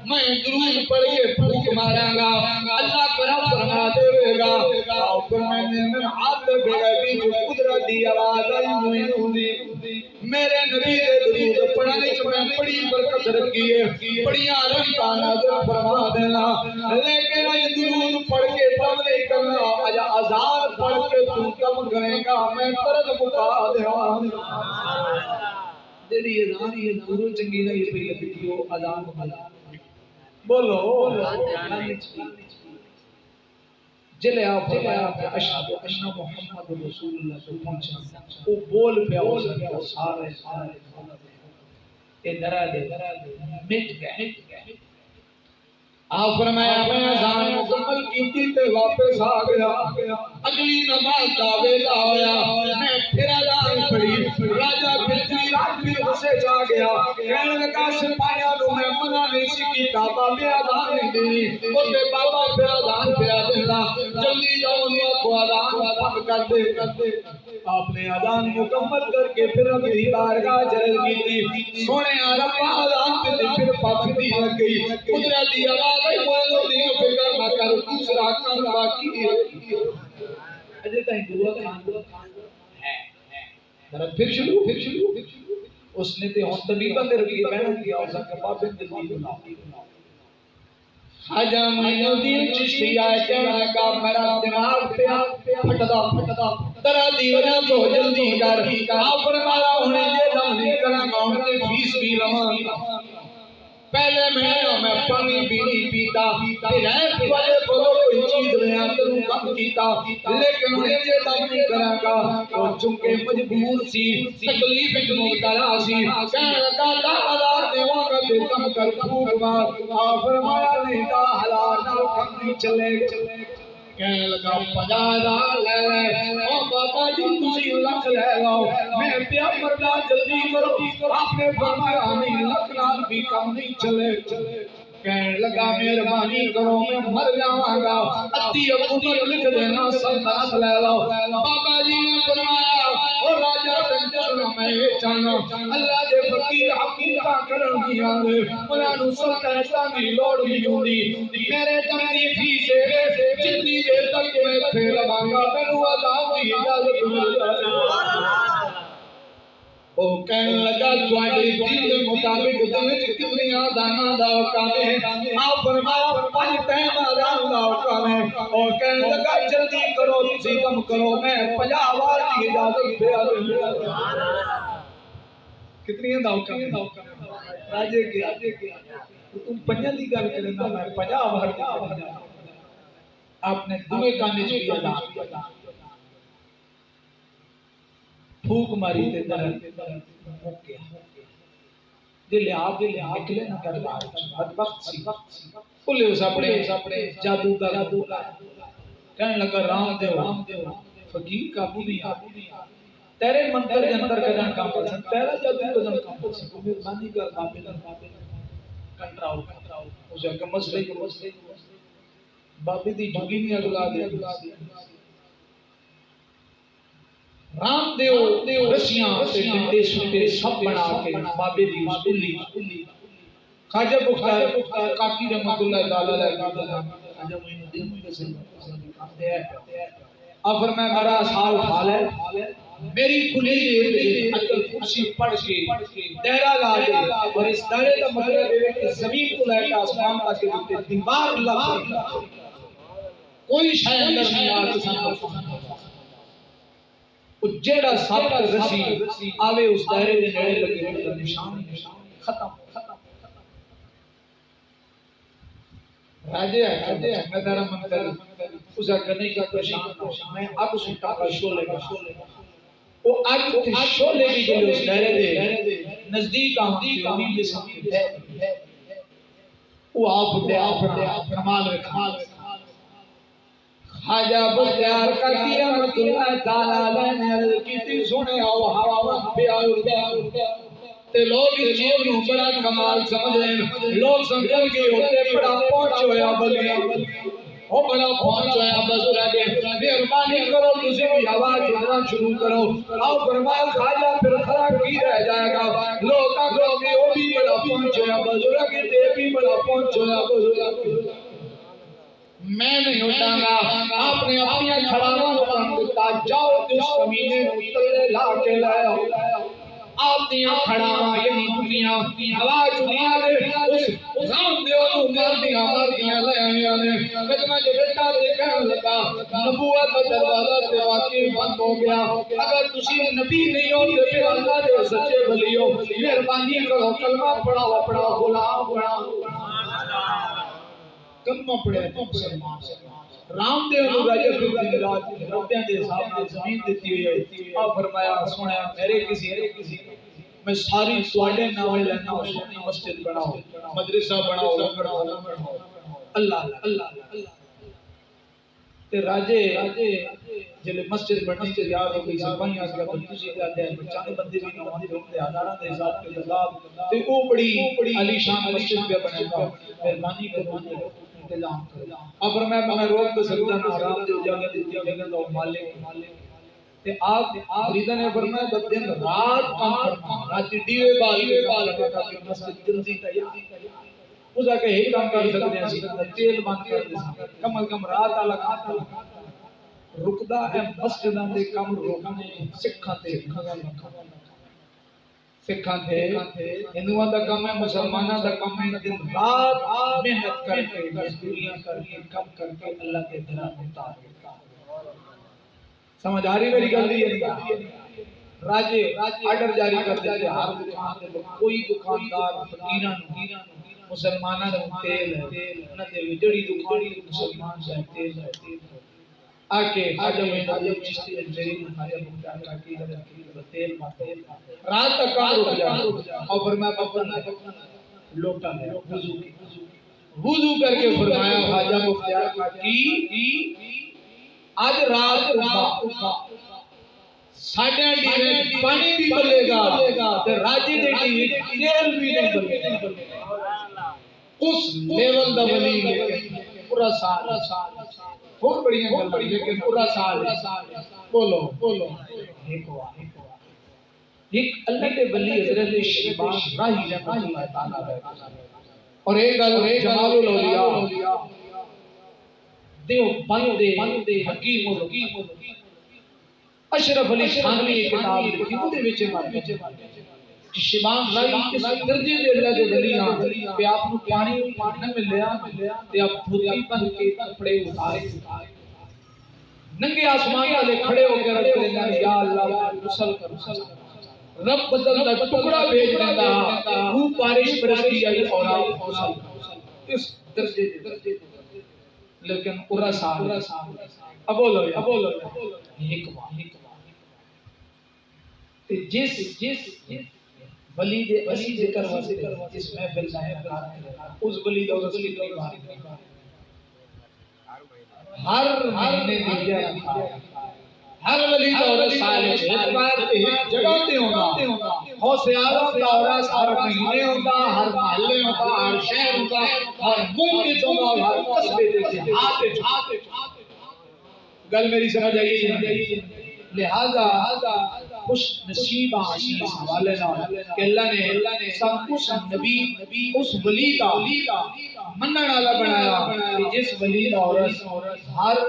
میں درود پڑھ کے پھوک ماراں گا اللہ کرم فرما دے گا آؤ فرمائنے میں ہاتھ بے غیبی جو قدرت دی آواز آئی معین الدین میرے نبی دے درود پڑھانے چ میں بڑی برکت رکھی ہے بڑی رحمتاں نازل فرما دینا لیکن اج درود پڑھ کے تم نہیں کرنا اج اذان پڑھ کے تو کم کرے گا میں درد مکا دیواں جڑی اذان یہ ضرور چنگی نہیں پئی لگدی او اذان بولو جلے آپ فرمایا اشہد ان محمد رسول اللہ سے پہنچا وہ بول پہ ہو سکتا سارے اے درد مٹ گئے آپ فرمایا میں اذان مکمل کیتی تے واپس آ گیا اگلی نماز دا ویلا ہویا میں پھر اذان پڑھی راجہ پھر رات بھی غصے جا گیا کہنے لگا سپاہیاں نو میں منع نہیں سی کیتا بابے اذان نہیں دینی او تے بابا پھر اذان پہ دینا جلدی جاؤ نو کو اذان بند کر دے آپ نے اذان مکمل کر کے پھر اگلی بارگاہ جلل کی سونے رب اذان پہ پھر پابندی لگ گئی قدرتی آواز فکر نہ کر دوسرا کام باقی ہے اجے تائیں دعا ہے درد پھر شروع اس نے تے ہن طبیباں دے رکی محنت کیا اس کے بابے دل دی بنا خواجہ معین الدین چشتی آئے کہنے لگا میرا دماغ پھٹدا درد دی وجہ تو جلدی کر آپ فرمایا ہونے یہ دم نہیں کراں گا ہن فیس بھی لواں پہلے میں پانی بھی نہیں پیتا پھر والے بولو کوئی چیز رہا کروں کم کیتا لیکن انہیں یہ دم نہیں کرا گا اور چونکہ مجبور سی تکلیف مبتلا سی کہنے لگا دا حلال دیواں گا تے کم کر پھوک مار آپ فرمایا نہیں دا حلال نہ کم نہیں چلے کہنے لگا 50,000 لے لے او بابا جی تسی لکھ لے لو میں پیا مردا جلدی کرو آپ نے فرمایا نہیں لکھ نال بھی کم نہیں چلے کہنے لگا مہربانی کرو میں مر جاواں گا ادھی حکومت لکھ دینا سلطنت لے لو بابا جی نے فرمایا او راجہ کنجر میں چاہنا اللہ دے فقیر حقیقت کرن نہیں آندے انہاں نوں سلطنت دی لوڑ نہیں ہوندی میرے دم دی فیس جتنی دیر تک میں پھر لگا مینوں عذاب دی اجازت مل جائے او کہنے لگا تواڈے دین دے مطابق دن وچ کتنی آداناں دا حکم ہے آپ فرمایا 5 ٹائم آدان دا حکم ہے اور کہنے لگا جلدی کرو تسی کم کرو میں 50 وار دی اجازت دے سبحان اللہ کتنی دا حکم ہے راجے کے تم 5 دی گل کرنا میں 50 وار دی آپ نے دوے کانے چ بھی ادا پھوک ماری تے درد مک گیا دل آپ نکلے نہ کر بار بدبخت سی بولے اس اپنے جادو کا کہنے لگا رام دیو فقیر قابو نہیں تیرے منتر کے اندر کدن کام پر سن تیرا جادو کدن کام پر سن مہربانی کر بابے کنٹراؤ اسے کہ مسئلے کو بابے دی جھگی نہیں اگلا دے رام دیو رسیاں سے ڈنڈے سوٹے سب بنا کے بابے دی اس کلی خواجہ بختار کاکی رحمت اللہ تعالی علیہ خواجہ معین الدین مجھے سے کہتے ہیں اب فرمایا میرا سال حال ہے میری کلی دیر اجل کرسی پڑھ کے دہرہ لا دے اور اس دہرے کا مطلب ہے کہ زمین کو لے کے آسمان کا کے دیوار لگ کوئی شاید اندر نہیں آ کے جیڑا ساتھ رسی آوے اس دائرے دے نیڑے لگے نشان ختم راجے میں تیرا منتر اسا کرنے کا پریشان میں اب سٹا کا شولے کا وہ اگ تے شولے کی جو اس دائرے دے نزدیک آمدی امید کے سامنے ہے وہ آپ دے کمال خواجہ بختیار کاکی رحمت اللہ تعالی علیہ کیتی سنے او ہوا وقت پہ آؤ تے لوگ اس چیز کو بڑا کمال سمجھ رہے لوگ سمجھن کے ہوتے بڑا پہنچ ہویا بلی وہ بڑا پہنچ ہویا بزرگا کے مہربانی کرو تسی بھی آواز اٹھنا شروع کرو آؤ فرمایا خواجہ پھر کھڑا کی رہ جائے گا لوگ آگے وہ بھی بڑا پہنچ ہویا بزرگا کے تے بھی بڑا پہنچ ہویا بزرگا کے میں نہیں اٹھاں گا آپ نے اپنی کھڑاواں کو دیتا جاؤ اس کمینے تلے لا کے لائے آپ نے کھڑاواں یعنی دنیا ہوا دنیا دے اس رام دیو نو مار دیا لے آنے کجمہ جو بیٹا دے کہنے لگا نبوت دروازہ تے واقعی بند ہو گیا اگر تسی نبی نہیں ہوتے پھر اللہ دے سچے بلی ہو مہربانی کرو کلمہ پڑھاو پڑھا غلام پڑھا کلمہ پڑھے رام دیو نو راجہ پھر دن رات روپیاں دے صاحب نے زمین دیتی ہوئی ہے آپ فرمایا سوڑیا میرے کسی میں ساری سواڑے نامے لینا سونی مسجد بناؤ مدرسہ بناؤ لنگر بناؤ اللہ تے راجے جلے مسجد بننے کے یاد ہو گئی سپاہیاں سے بندوشی جاتے ہیں بچانے بندے بھی نوانے ہوتے ہزارہ دے حساب کے جزاب تے وہ بڑی علی شان مسجد پہ بنے گا مہربانی کرو انتظام کرو اب میں روک تو سکتا نہ حرام دے جگہ دیتی جگہ دو مالک تے آپ مریدہ نے فرمایا جب دن رات کام کرنا رات دیوے بال لگا کہ مسجد جلدی تیار اس آکے ہی کام کر سکتے ہیں سیدھا تیل بند کر دے کم از کم رات آلہ رکدہ ہے مسجدہ دے کم روکنے سکھاں تھے ہندوان دا کم ہے مسلمانہ دا کم ہے دن رات محنت کر کے مزدوریاں کر کے کم کر کے اللہ کے دھرہ مطابق سمجھ آ رہی میری گل دی راجے آرڈر جاری کر دیتے ہر دکان دے کوئی دکاندار فقیران مسلمانہ دا تیل ہے انہاں دے وجڑی دکانی مسلمان سے تیل ہے آکے خواجہ معین الدین چشتی انجری خواجہ بختیار کاکی تیل ماتے رات تک کام رک جائے اور فرمایا بابا لوٹا لے وضو کر کے فرمایا خواجہ بختیار کاکی آج رات اٹھا ساڑھے ڈیوے پانی بھی بلے گا تے راجی دے ڈیوے تیل بھی نہیں بلے گا اس لیول دا ولی پورا سال بہت بڑی گل لیکن پورا سال بولو ایک اللہ کے ولی حضرت شیبان راہی رحمت اللہ تعالی اور ایک گل جمال الاولیاء دیو بندے حکیم اشرف علی خانوی ایک کتاب لکھی وہ دے وچے مارے شیبان راہی اس درجے دے اللہ دے ولیاں کہ آپ نو پانی نہ ملیا تے آپ دھوتی بن کے کپڑے اتارے ننگے آسمان والے کھڑے ہو کے رب کریں یا اللہ غسل کر رب بدل دا ٹکڑا بھیج دیتا وہ بارش برستی آئی اور آپ غسل اس درجے دے لیکن پورا سال اب بولو حکمہ جس ولی دے اسی ذکر واسطے جس محفل کا انعقاد اس ولی دا رسول کی بات ہر مہینے دی ہر ولی دا عورت صالح ایک بار ایک جگہ تے ہوندا غوث اعظم دا عورت ہر مہینے ہوندا ہر محلے ہوندا ہر شہر ہوندا ہر ملک وچ ہوندا ہر قصبے دے ہاتھ گل میری سمجھ آئی لہذا خوش نصیب عاشق اس حوالے نال کہ اللہ نے سب کچھ نبی اس ولی دا منن والا بنایا کہ جس ولی دا عورت ہر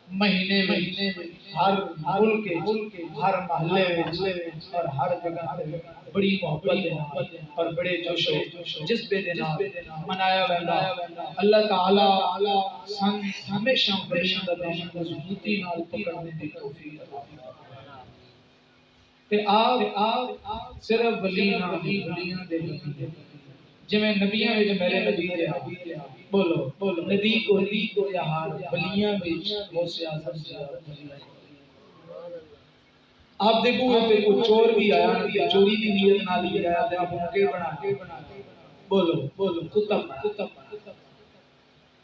مہینے میں ہر ملک ہر محلے اور ہر جگہ بڑی محبت اور بڑے جوش و جذبے دے نال منایا ویندا اللہ تعالی سن ہمیشہ بڑی مضبوطی نال پکڑنے دی توفیق عطا تے آپ صرف ولی ولیاں دے جویں نبیاں وچ میرے نبی دے بولو نبی کو یہاں ولیاں وچ غوث اعظم سے آپ دیکھو تے کوئی چور بھی آیا چوری دی نیت نال ہی آیا تے آپ کے بنا کے بولو کتب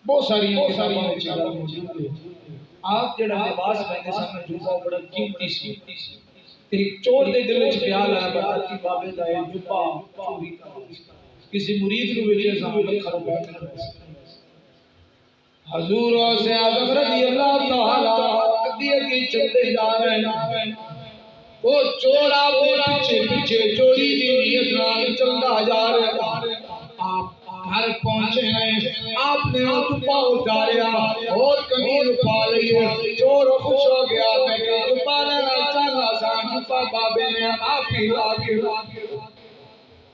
بہت ساری کتاباں موجود ہے آپ جڑا لباس پہنے سامنے جوبا بڑا قیمتی سی تے چور دے دل وچ خیال آیا بتا کہ بابے دا یہ جوبا چوری کر کسی مرید نو وچ سامنے کھڑا بیٹھا حضور غوث اعظم رضی اللہ تعالی تقدیر کی چلتے جا رہے ہیں وہ چور آپ پیچھے چوری دی نیت نال چلتا جا رہا ہے آپ گھر پہنچے ہیں آپ نے جوبا اتاریا اور قمیض پا لی چور خوش ہو گیا میں کہ جوبا لینا چاہتا سا جوبا بابے نے آپ ہی لا کے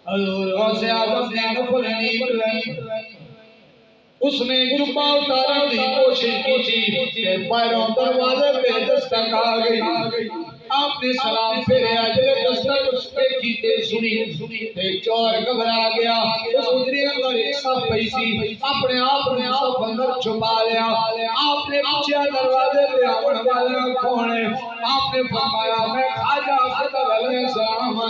حضور غوث اعظم نے نفل نیت لئی اس نے جوبا اتارنے کی کوشش کی تھی کہ پیروں دروازے پہ دستک آ گئی آپ نے سلام پھیرے اجلے دستک اس پہ کیتے سنی تے چور گھبرا گیا اس ادری اندر ایک صف پئی سی اپنے آپ نے صف اندر چھپا لیا آپ نے پوچھا دروازے پہ آون والا کون ہے آپ نے فرمایا میں خواجہ خضر علیہ السلام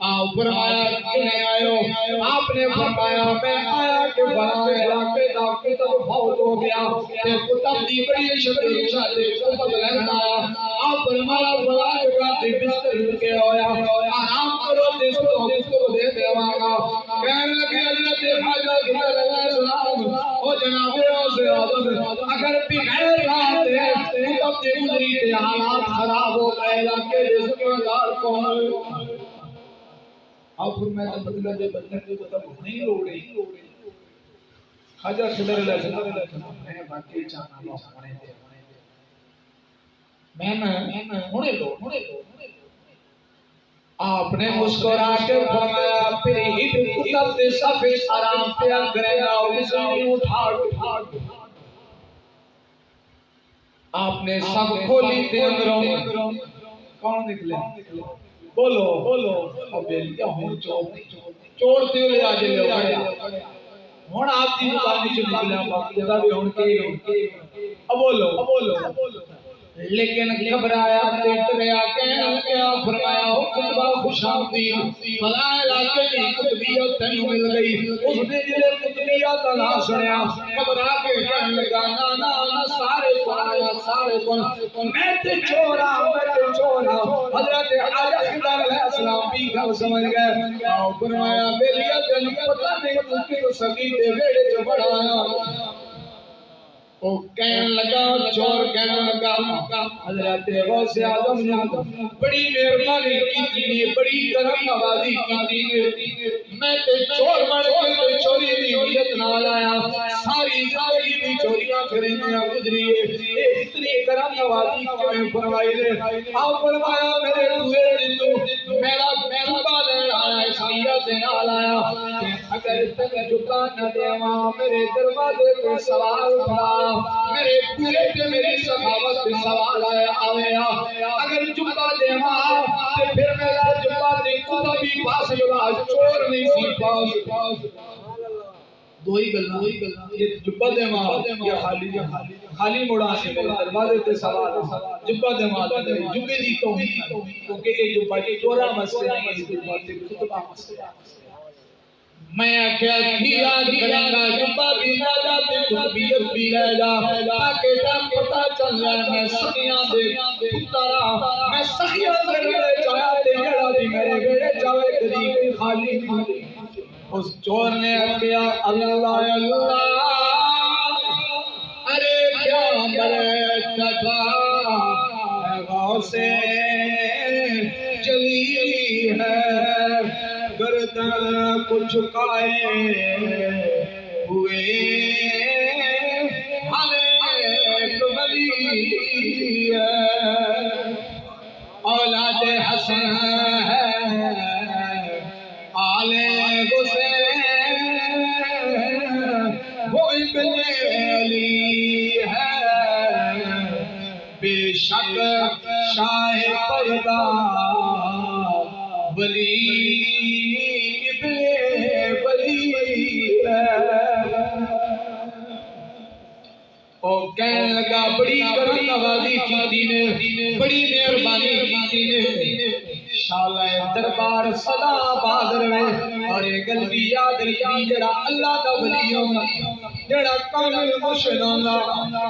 آپ فرمایا کنے آئے آپ نے فرمایا میں آیا کہ بنا علاقے دا کتب فوت ہو گیا تے کتب دی بڑی شدید شادی کتب لہن آیا آپ فرمایا بلا جگہ تے بستر لکے ہویا آرام کرو تے سو دے دیوانا کہنے لگے حضرت خواجہ خضر علیہ السلام او جناب غوث اعظم اگر بغیر رات ہے کتب دی گزری تے حالات خراب ہو گئے علاقے دے ذمہ دار کون ہے آپ فرمایا کہ بدلہ جے بدلہ جو کتب نہیں روڑے خواجہ خضر علیہ السلام میں باقی چاہنا اللہ ہونے دے میں ہونے دو آپ نے مسکرا کے فرمایا پھر ہی کتب دے صفحے آرام پہ کرے گا اس نے اٹھا آپ نے سب کھولی تے اندروں کون نکلے بولو اب یہ ہون چور تے لے آجے لے گئے ہون آپ دی زبان وچ نکلیا باقی دا بھی ہون کے اب بولو لیکن گھبرایا تے ڈریا کہنے لگا فرمایا ہو کتبہ خوشامدید فلاں علاقے کی کتبیت تینوں مل گئی اس نے جلے کتبیت کا نام سنیا گھبرا کے کہنے لگا نا سارے کن میں تے چورا حضرت خواجہ خضر علیہ السلام بھی گھر سمجھ گئے فرمایا بیلیا تینوں پتہ نہیں تو کیوں سکی تے بیڑے جو بڑھایا وہ کہنے لگا چور کہنے لگا حضرت غوث اعظم نے بڑی مہربانی کی تھی بڑی کرم نوازی کی تھی میں تے چور بن کے چوری دی نیت نہ لایا ساری زندگی دی چوریاں کرنے گزری ہے اتنی کرم نوازی کیوں فرمائی دے آپ فرمایا میرے دوے دن تو میرا جوبا لینا آیا اس نیت نہ لایا اگر تک جوبا نہ دیواں میرے دروازے پہ سوال کھڑا میرے پورے کے میری سخاوت پہ سوال آیا اگر جوبا دیواں تے پھر میرا جوبا دے کتا بھی پاس لگا چور نہیں سی پاس دو ہی گلنا یہ جوبا دیواں یا خالی موڑا سے میرے دروازے تے سوال جوبا دیواں جوبے دی توہین کیونکہ یہ جوبا چورا مسئلہ نہیں ہے جوبا تے کتبہ مسئلہ میں کیا یاد کریں گا جبا بھی لے جا تے تربیت بھی لے جا تاکہ جب پتا چل جائے میں سخیاں دے پترا میں سخیاں دے ویڑے چاہیا تے جڑا بھی میرے ویڑے چاہے کدی خالی اس چور نے کیا اللہ اللہ ارے کیا مرے تھا غوث چلی ہے گردن کو جھکائے ہوئے ہر ایک ولی ہے اولاد حسن ہے آل حسین وہ ابن علی ہے بے شک شاہ پردہ ولی ابن ولی ہے او کہنے لگا بڑی کرم نوازی کی نے بڑی مہربانی کی نے شالہ دربار صدا بادر میں اور ایک قلبی یاد رکھی جڑا اللہ دا ولی ہونا جڑا کامل مرشد ہونا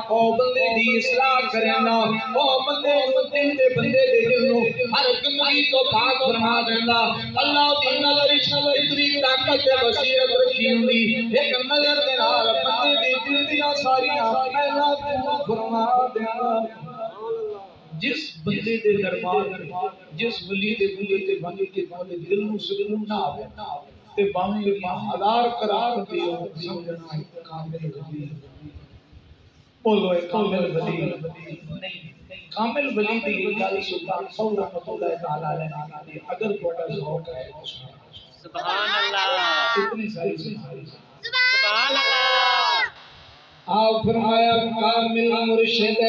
او بندے دی اصلاح کرنا او بندے دے بندے دے دل نو ہر گندگی تو پاک فرما دینا اللہ دی نظر اتنی طاقت تے بصیرت رکھی ہوندی ایک نظر دے نال بندے دی دل دیاں ساریاں پہلا فرما دینا جس بندے دے دربار جس ولی دے بندے تے بندے کے دل نو سکون نہ آوے تے باویں ہزار قرار دی ہو سمجھنا کامل ولی بولو اے کامل ولی نہیں کامل ولی دی گل سلطان فضل رحمۃ اللہ تعالی علیہ اگر تھوڑا ذوق ہے سبحان اللہ اتنی ساری سبحان اللہ آپ فرمایا کامل مرشد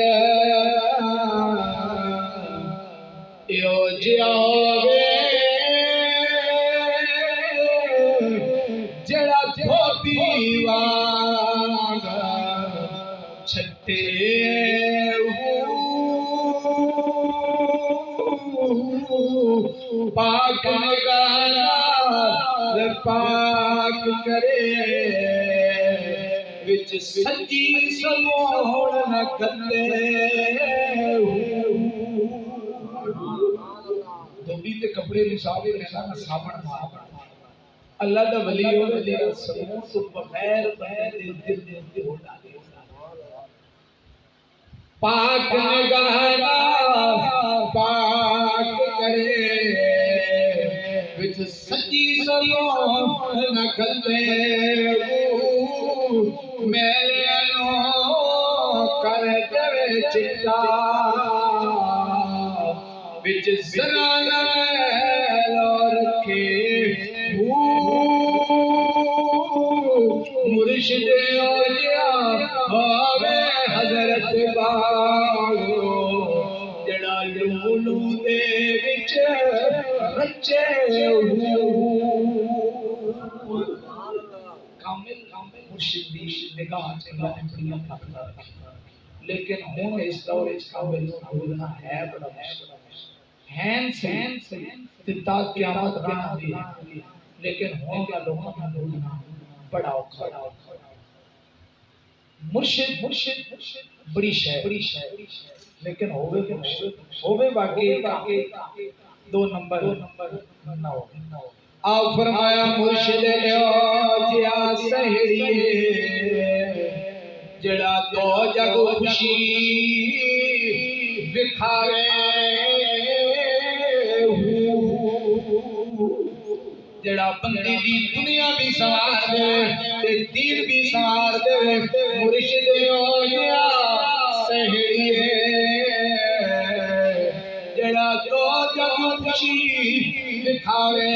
یو جاوے جڑا دھوبی وانگا چھٹے پاک نگاہ پاک کرے وچ سچی سموڑ نہ کتے دھوبی تے کپڑے نصابی رہنا نہ صابن مار اللہ دا ولی ہو جڑا سموڑ تو بغیر بغیر دل ہو ڈالے پاک نگاہ پاک کرے وچ سچی سموڑ نہ کتے میرے نو کر دے چٹا بچ زران رکھے مرشد آجیا آوے حضرت باغو جڑا لولو دے بچ رچے کامل مرشد دی نگاہ چلا لیکن ہوں اس دور اس کامل بولنا ہے بڑا ہین سے تا قیامت بنا دی لیکن ہوں کا لوگوں کا بولنا بڑا اوکھا مرشد بڑی شے لیکن ہوئے باقی دو نمبر نہ ہو آپ فرمایا مرشد جیا سہریے جڑا تو جگ خوشی بکھارے جڑا بندی دی دنیا بھی سوار دے تے دین بھی سوار دے مرشد جیا سہریے جڑا تو جگ خوشی بکھارے